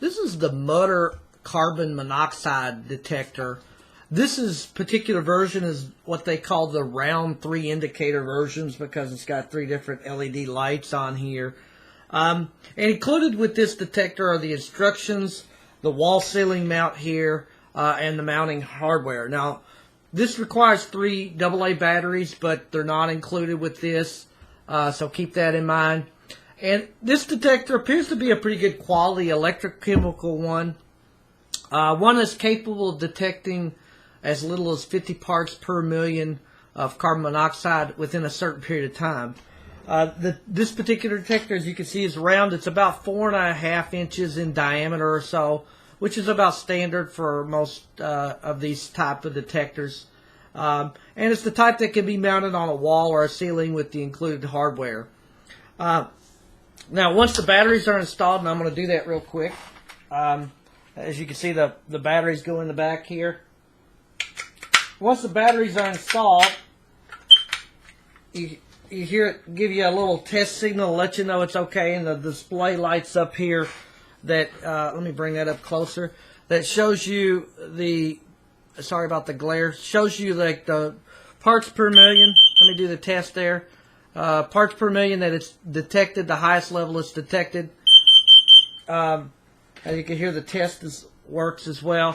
This is the Mutter carbon monoxide detector. This particular version is what they call the round 3 indicator versions because it's got 3 different LED lights on here. And included with this detector are the instructions, the wall ceiling mount here, and the mounting hardware. Now, this requires 3 AA batteries, but they're not included with this, so keep that in mind. And this detector appears to be a pretty good quality electrochemical one. One that's capable of detecting as little as 50 parts per million of carbon monoxide within a certain period of time. This particular detector, as you can see, is round. It's about 4.5 inches in diameter or so, which is about standard for most of these type of detectors. And it's the type that can be mounted on a wall or a ceiling with the included hardware. Now, once the batteries are installed, and I'm going to do that real quick. As you can see, the batteries go in the back here. Once the batteries are installed, you hear it give you a little test signal to let you know it's okay, and the display lights up here that, let me bring that up closer, that shows you the, sorry about the glare, shows you like the parts per million. Let me do the test there. Parts per million that it's detected, the highest level it's detected. As you can hear, the test works as well.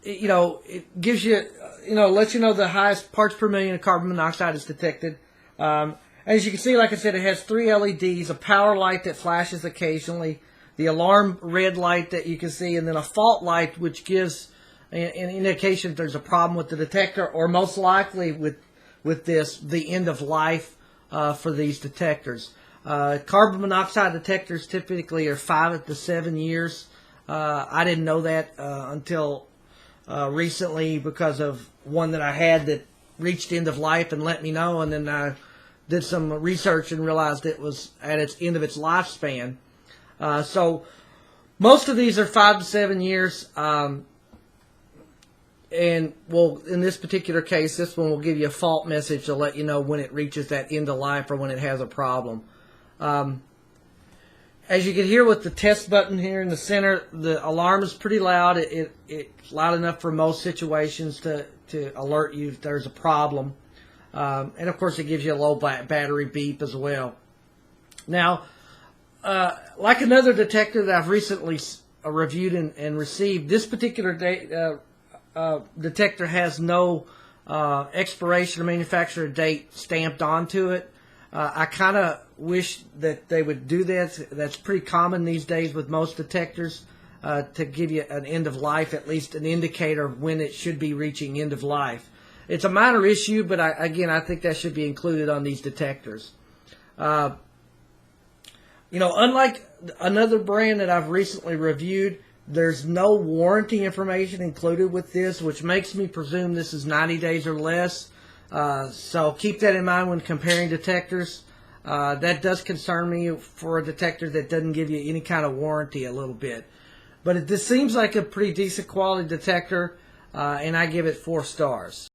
It gives you, lets you know the highest parts per million of carbon monoxide is detected. As you can see, like I said, it has 3 LEDs, a power light that flashes occasionally, the alarm red light that you can see, and then a fault light which gives an indication if there's a problem with the detector, or most likely with this, the end of life for these detectors. Carbon monoxide detectors typically are 5 to 7 years. I didn't know that until recently because of one that I had that reached end of life and let me know, and then I did some research and realized it was at its end of its lifespan. So most of these are 5 to 7 years. And well, in this particular case, this one will give you a fault message to let you know when it reaches that end of life or when it has a problem. As you can hear with the test button here in the center, the alarm is pretty loud. It's loud enough for most situations to alert you if there's a problem. And of course, it gives you a low battery beep as well. Now, like another detector that I've recently reviewed and received, this particular detector has no expiration or manufacturer date stamped onto it. I kind of wish that they would do that. That's pretty common these days with most detectors, to give you an end of life, at least an indicator of when it should be reaching end of life. It's a minor issue, but again, I think that should be included on these detectors. Unlike another brand that I've recently reviewed, there's no warranty information included with this, which makes me presume this is 90 days or less. So keep that in mind when comparing detectors. That does concern me for a detector that doesn't give you any kind of warranty a little bit. But this seems like a pretty decent quality detector, and I give it 4 stars.